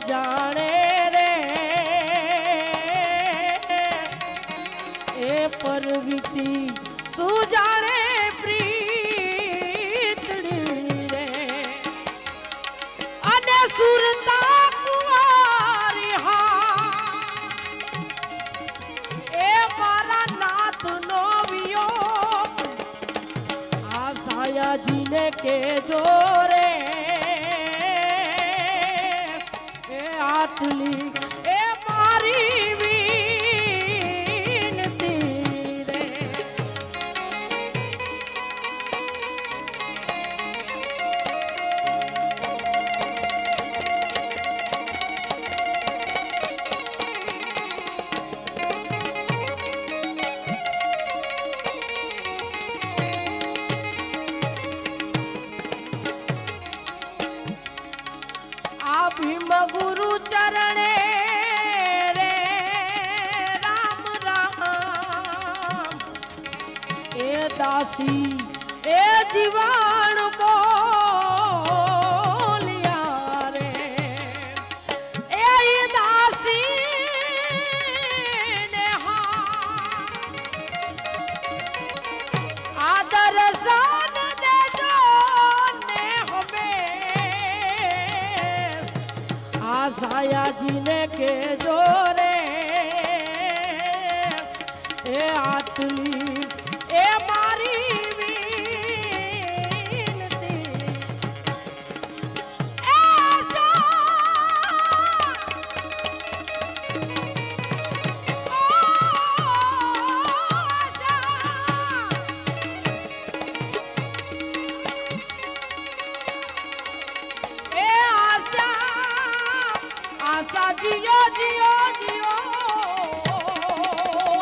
जाने रे ए परविती सुजाने प्रीतड़ी रे अने सुरता कुंवारी हा ए मारा नाथ नो वियोग आ साया जी ने के जोरे आटली ए मारी वीनती रे भीम गुरु चरणे रे राम राम ए दासी ए जीवान बोलिया रे ए दासी ने आदर सान दे जो ने हमें साया जी ने के जोरे ए आटली ए मारी वीनती ऐसा ए आशा आशा जियो जियो जियो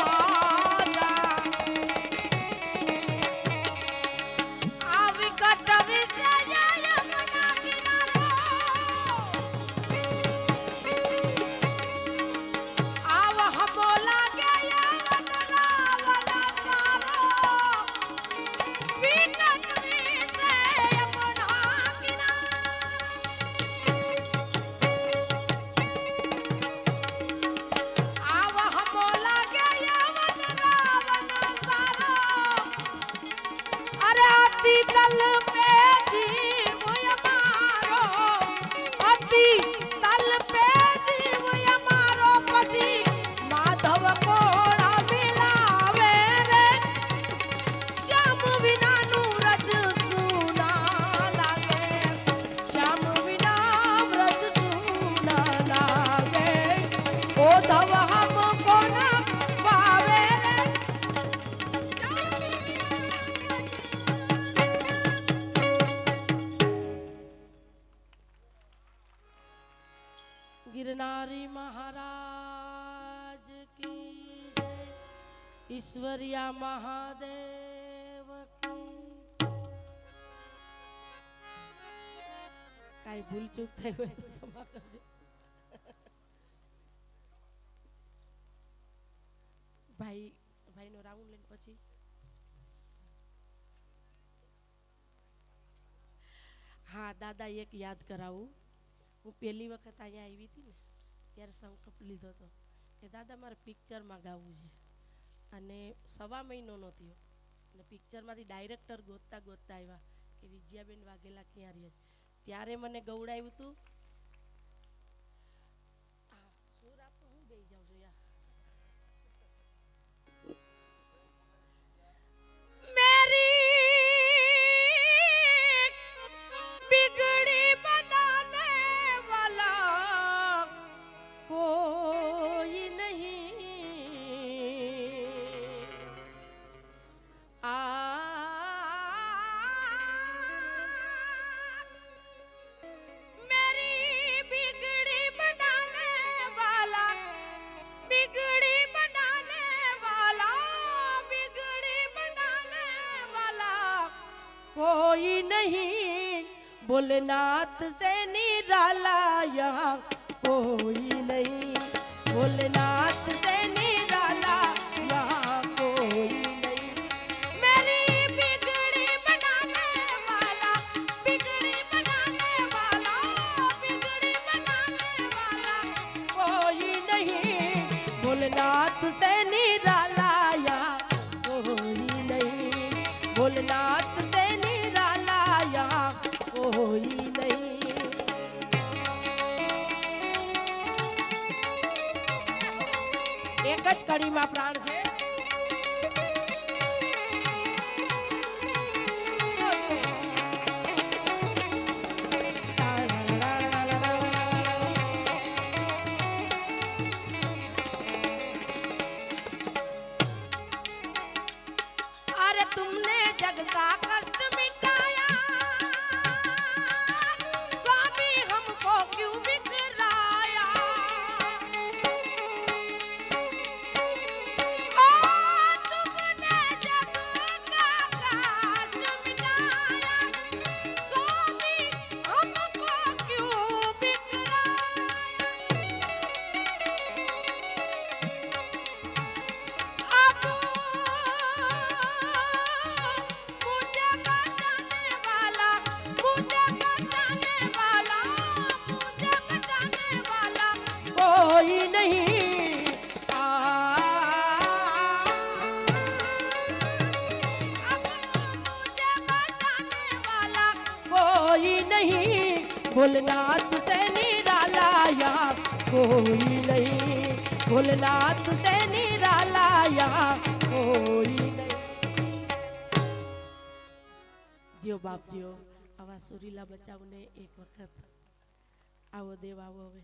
आशा विकट विषय यमुना किनारो आव हमोला के यमन रावण सारो विकट विषय यमुना किनारो तल पे जीव हमारो अति तल पे जीव हमारो पसी माधव कोड़ा मिलावे रे श्याम विना नूरज सुना लागे श्याम विना व्रज सुना लागे ओ धव हमको न पावे रे गिरनारी महाराज की जय ईश्वरिया महादेव की काई भूल चूक થઈ હોય તો ક્ષમા કરજો ભાઈનો રાઉન્ડ લઈને પછી હા દાદા એક યાદ કરાવું હું પહેલી વખત અહીંયા આવી હતી ને ત્યારે સંકલ્પ લીધો હતો કે દાદા મારે પિક્ચરમાં ગાવું છે અને સવા મહિનોનો થયો અને પિક્ચરમાંથી ડાયરેક્ટર ગોતતા ગોતતા આવ્યા કે વિજયાબેન વાઘેલા ક્યાં રહે છે ત્યારે મને ગૌડાવ્યું હતું સુર આપતો હું ગઈ જાઉં છું યાર कोई नहीं भोलेनाथ से निराला यहाँ कोई नहीं भोलेनाथ से निराला यहाँ कोई नहीं मेरी बिगड़ी बनाने वाला बिगड़ी बनाने वाला बिगड़ी बनाने કડીમાં પ્રાણ છે. अरे तुमने जग का कष्ट मिटाया, स्वामी हमको क्यों बिखराया. ओ तुमने जग का कष्ट मिटाया, स्वामी हमको क्यों बिखराया. अब मुझे बचाने वाला, मुझे बचाने वाला, मुझे बचाने वाला कोई नहीं. आ अब मुझे बचाने वाला कोई नहीं. भोलेनाथ से निराला या कोई नहीं. भोलेनाथ से निराला या कोई नहीं. જીઓ બાપ જીઓ, આવા સુરીલા બચાવને એક વખત આવો દેવ આવો હવે.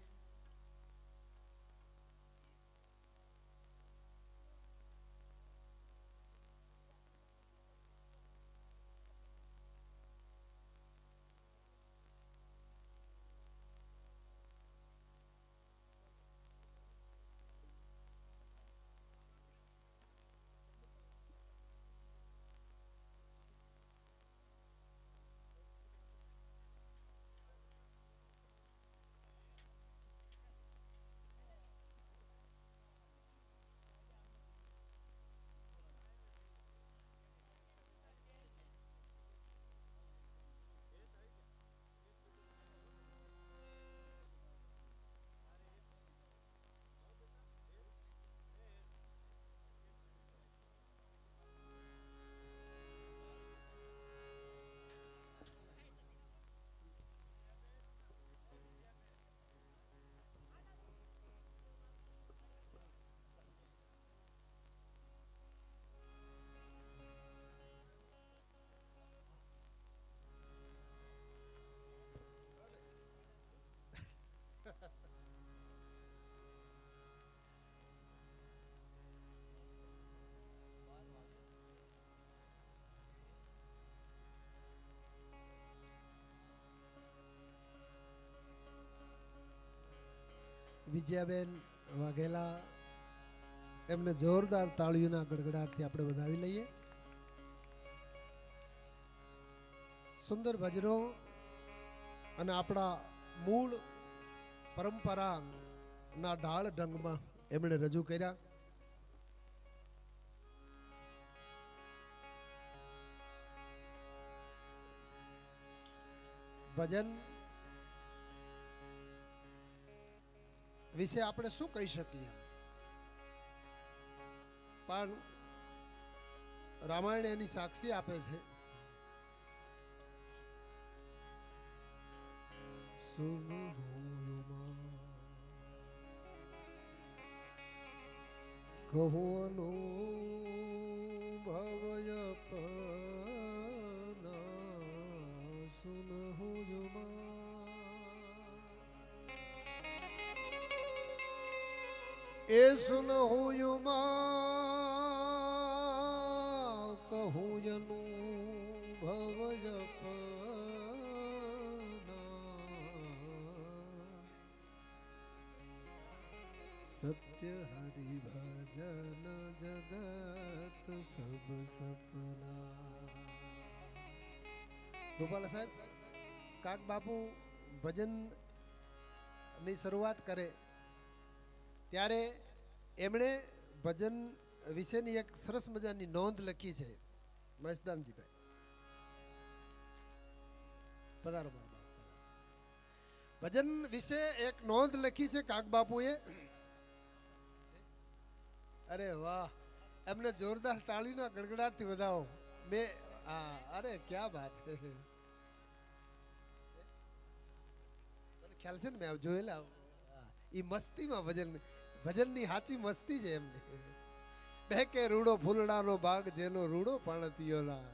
વિજયાબેન વાઘેલા એમને જોરદાર તાળીઓના ગડગડાટથી આપણે વધાવી લઈએ. સુંદર ભજનો અને આપણા મૂળ પરંપરાના ઢાળ ઢંગમાં એમણે રજૂ કર્યા. ભજન વિશે આપણે શું કહી શકીએ, પણ રામાયણ એની સાક્ષી આપે છે. કહુનો ભવય પના સુનહુ એ સુનહુ યુમા કહું જનું ભવય સત્ય હરિ ભજન જગત સબ સપના. ગોપાલ સાહેબ, કાક બાપુ ભજન ની શરૂઆત કરે ત્યારે એમણે ભજન વિશેની એક સરસ મજાની નોંધ લખી છે. મહેશદાનજીભાઈ પધારો. ભજન વિશે એક નોંધ લખી છે કાક બાપુએ. અરે વાહ, એમને જોરદાર તાળીના ગડગડાટથી વધાવો. મેં અરે ક્યાં વાત છે, મને ખ્યાલ છે ને, મેં જોયેલા એ મસ્તીમાં ભજન ભજનની સાચી મસ્તી છે એમને. બે કે રૂડો ફૂલડાનો બાગ જેનો રૂડો પાણતિયો ના.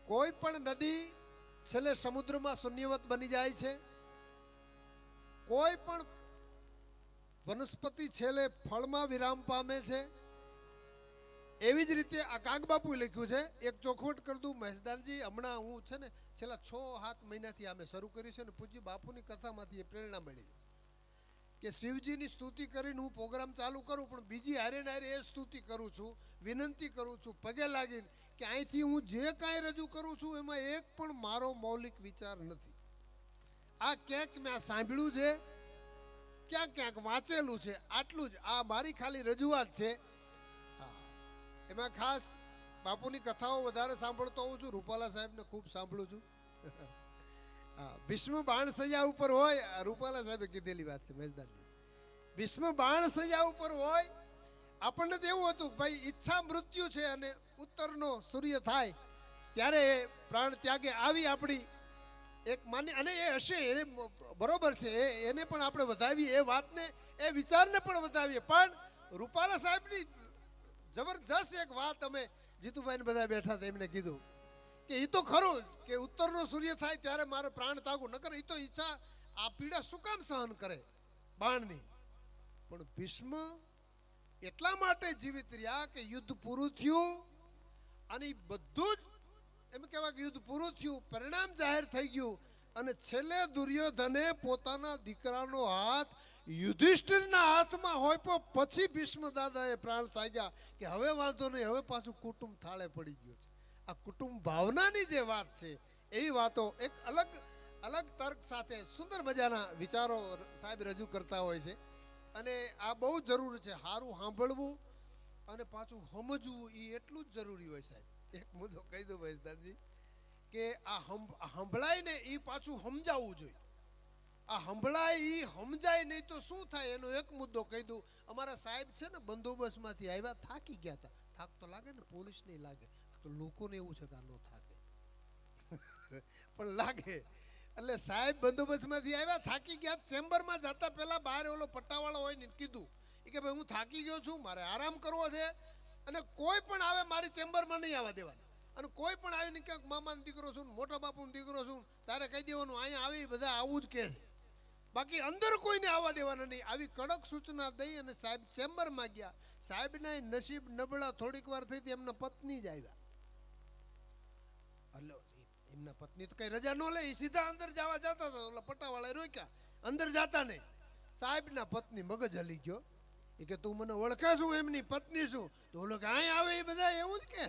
કોઈ પણ નદી છેલ્લે સમુદ્રમાં શૂન્યવત બની જાય છે. કોઈ પણ વનસ્પતિ છેલ્લે ફળમાં વિરામ પામે છે. એવી જ રીતે આ કાગબાપુએ લખ્યું છે. એક ચોખવટ કરી દઉં મહેશદાનજી, હમણાં હું છે ને છેલ્લા 6-7 મહિનાથી અમે શરૂ કર્યું છે ને પૂજ્ય બાપુની કથામાંથી એ પ્રેરણા મળી છે કે શિવજીની સ્તુતિ કરીને હું પ્રોગ્રામ ચાલુ કરું, પણ બીજી હારે એ સ્તુતિ કરું છું, વિનંતી કરું છું પગે લાગીને કે અહીંથી હું જે કાંઈ રજૂ કરું છું એમાં એક પણ મારો મૌલિક વિચાર નથી. આ ક્યાંક મેં સાંભળ્યું છે, ક્યાંક ક્યાંક વાંચેલું છે, આટલું જ. આ મારી ખાલી રજૂઆત છે. એમાં ખાસ બાપુની કથાઓ વધારે સાંભળતો હોઉં છું. રૂપાલા સાહેબને ખૂબ સાંભળું છું. ભીષ્મ બાણસૈયા ઉપર હોય, રૂપાલા સાહેબે કીધેલી વાત છે મેજદાનજી. ભીષ્મ બાણસૈયા ઉપર હોય, આપણને તો એવું હતું ભાઈ ઈચ્છા મૃત્યુ છે અને ઉત્તરનો સૂર્ય થાય ત્યારે પ્રાણ ત્યાગે આવી આપણી એક માન્ય, અને એ હશે એ બરોબર છે, એને પણ આપણે વધાવીએ, એ વાતને એ વિચારને પણ વધાવીએ. પણ રૂપાલા સાહેબની જબરજસ્ત એક વાત અમે જીતુભાઈને બધા બેઠા હતા એમને કીધું કે એ તો ખરું કે ઉત્તરનો સૂર્ય થાય ત્યારે મારે પ્રાણ તાગું, નકર એ તો ઈચ્છા આ પીડા શું કામ સહન કરે બાણની. પણ ભીષ્મ એટલા માટે જીવિત રહ્યા કે યુદ્ધ પૂરું થયું અને બધું જ એમ કહેવાય કે યુદ્ધ પૂરું થયું, પરિણામ જાહેર થઈ ગયું અને છેલ્લે દુર્યોધને પોતાના દીકરાનો હાથ યુધિષ્ઠિરના હાથમાં હોય પણ પછી ભીષ્મ દાદાએ પ્રાણ ત્યાગ્યા કે હવે વાંધો નહીં, હવે પાછું કુટુંબ થાળે પડી ગયું છે. આ કુટુંબ ભાવનાની જે વાત છે એવી વાતો એક અલગ અલગ તર્ક સાથે સુંદર મજાના વિચારો સાહેબ રજૂ કરતા હોય છે. અને આ બહુ જરૂરી છે. સારું સાંભળવું અને પાછું સમજવું એ એટલું જ જરૂરી હોય સાહેબ. એક મુદ્દો કહી દઉં મહેશદાનજી કે આ સંભળાય ને એ પાછું સમજાવવું જોઈએ. આ સંભળાય એ સમજાય નહીં તો શું થાય એનો એક મુદ્દો કહી દઉં. અમારા સાહેબ છે ને બંદોબસ્તમાંથી આવ્યા, થાકી ગયા હતા. થાક તો લાગે ને, પોલીસ નહીં લાગે, તો લોકોને એવું છે કે આ નો થાકે પણ લાગે. એટલે સાહેબ બંદોબસ્તમાંથી આવ્યા, થાકી ગયા, ચેમ્બરમાં જતા પહેલા બહાર ઓલો પટ્ટાવાળો હોય ને કીધું કે ભાઈ હું થાકી ગયો છું, મારે આરામ કરવો છે અને કોઈ પણ આવે મારી ચેમ્બરમાં નહીં આવવા દેવાની. અને કોઈ પણ આવીને ક્યાંક મામાનો દીકરો છું, મોટા બાપુનો દીકરો છું, તારે કહી દેવાનું અહીંયા આવી બધા આવું જ કે, બાકી અંદર કોઈને આવવા દેવાના નહીં. આવી કડક સૂચના દઈ અને સાહેબ ચેમ્બરમાં ગયા. સાહેબના નસીબ નબળા, થોડીક વાર થઈ હતી એમના પત્ની જ આવ્યા. એટલે એમના પત્ની તો કઈ રજા ન લે, સીધા અંદર જવા જતા હતા. ઓલા પટ્ટાવાળા રોક્યા, અંદર જતા નહીં. સાહેબના પત્ની મગજ હલી ગયો. એ કે તું મને ઓળખે છું, એમની પત્ની છું? તો ઓલો કે અહીં આવે એ બધા એવું જ કે.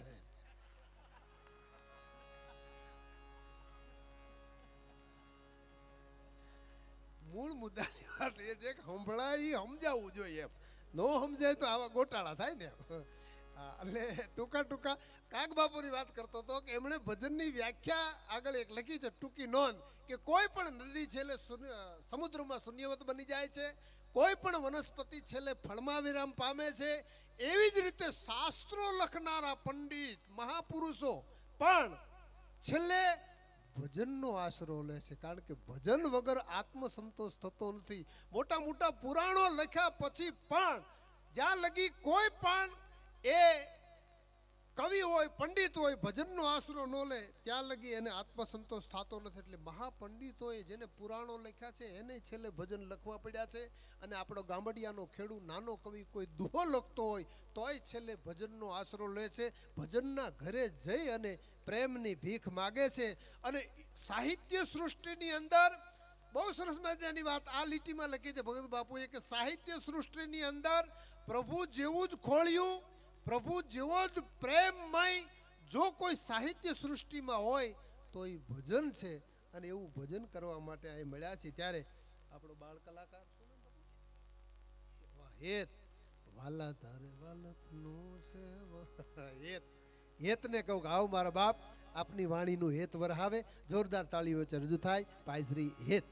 મૂળ મુદ્દાની વાત એ છે કે સંભળાય સમજાવવું જોઈએ. એમ નો સમજાય તો આવા ગોટાળા થાય ને. એટલે ટૂંકા કાગબાપુની વાત કરતો હતો કે એમણે ભજનની વ્યાખ્યા આગળ એક લખી છે, ટૂંકી નોંધ, કે કોઈ પણ નદી છેલ્લે સમુદ્રમાં શૂન્યવત બની જાય છે, કોઈ પણ વનસ્પતિ છેલ્લે ફળમાં વિરામ પામે છે. એવી જ રીતે શાસ્ત્રો લખનારા પંડિત મહાપુરુષો પણ છેલ્લે ભજનનો આશરો લે છે. કારણ કે ભજન વગર આત્મસંતોષ થતો નથી. મોટા મોટા પુરાણો લખ્યા પછી પણ જ્યાં લગી કોઈ પણ એ કવિ હોય, પંડિત હોય, ભજનનો આશરો ન લે ત્યાં લગી એને આત્મસંતોષ થતો નથી. એટલે મહાપંડિતોએ જેને પુરાણો લખ્યા છે એને છેલ્લે ભજન લખવા પડ્યા છે. અને આપણો ગામડિયાનો ખેડૂત નાનો કવિ કોઈ દુહો લખતો હોય તોય છેલ્લે ભજનનો આશરો લે છે. ભજનના ઘરે જઈ અને પ્રેમની ભીખ માગે છે. અને સાહિત્ય સૃષ્ટિની અંદર બહુ સરસ મજાની વાત આ લીટીમાં લખી છે ભગત બાપુએ કે સાહિત્ય સૃષ્ટિની અંદર પ્રભુ જેવું જ ખોળ્યું, પ્રભુ જેવો જ પ્રેમમય જો કોઈ સાહિત્ય સૃષ્ટિમાં હોય તો એ ભજન છે. અને એવું ભજન કરવા માટે અહીં મળ્યા છે. ત્યારે આપણો બાળ કલાકાર હેત વાલા તારે વાલકનો છે હેત, હેતને કહું કે આવ મારા બાપ, આપની વાણીનું હેત વરહાવે. જોરદાર તાળીઓ વચ્ચે રજૂ થાય ભાઈ શ્રી હેત.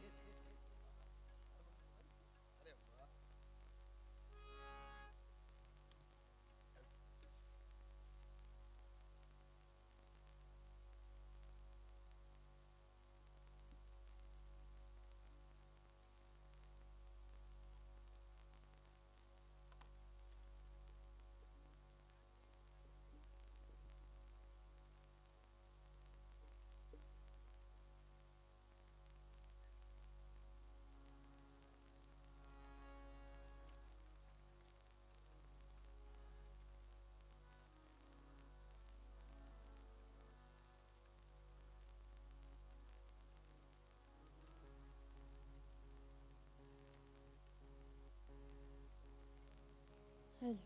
હલ.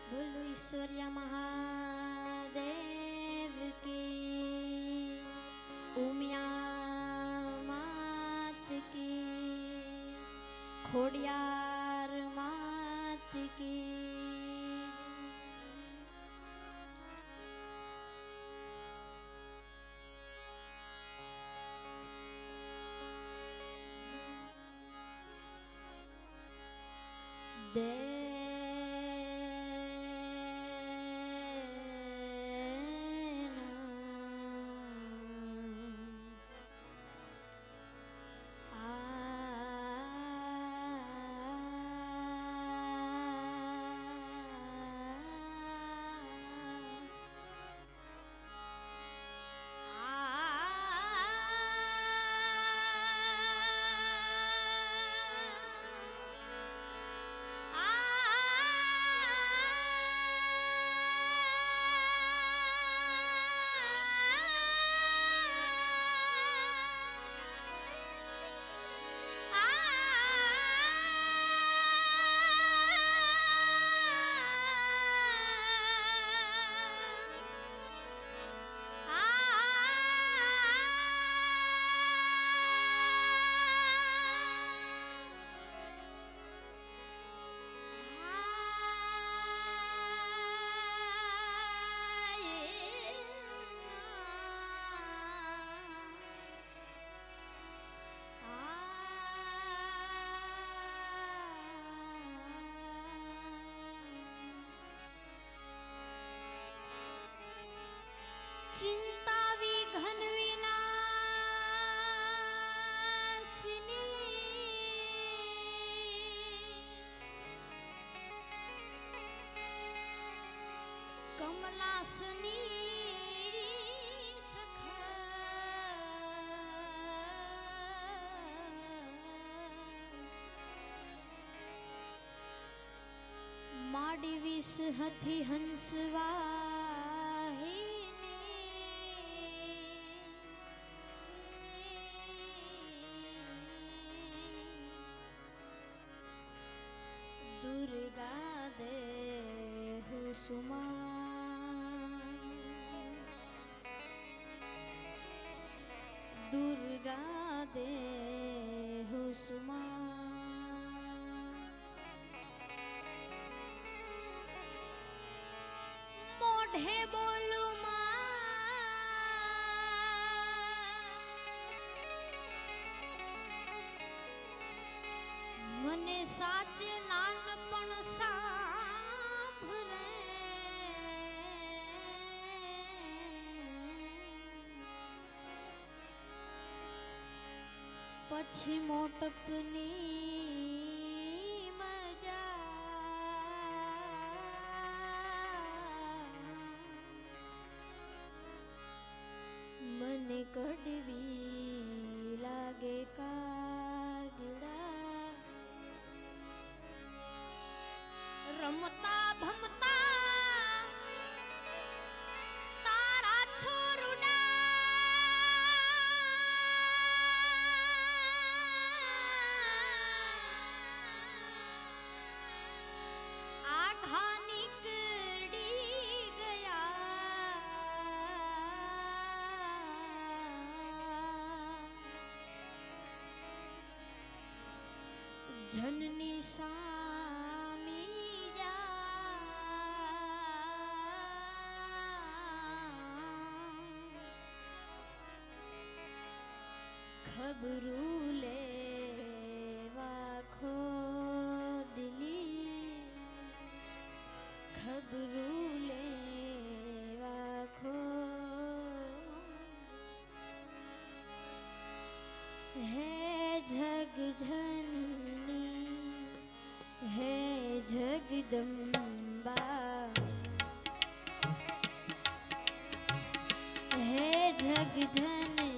બોલો ઈશ્વર્યા મહાદેવ કી, ઉમિયા માત કી, ખોડિયાર માત કી. ચિંતા વિઘન વિનાશિની, કમલાસની સખા, માડી વિષ હથી હંસવા दुर्गा देहु सुमा, दुर्गा देहु सुमा. मोढ़े बोलू મને સાચે નાનપણ સાંભળે, પછી મોટપની મજા મને કડવી લાગે કાગડા, રમતા ભમતા તારા છોરુડા આઘા નીકળી ગયા, જનની સામી ખબરું લેવા ખોદલી, ખબરું લેવા હે જગજનની, હે જગદંબા, હે જગજનની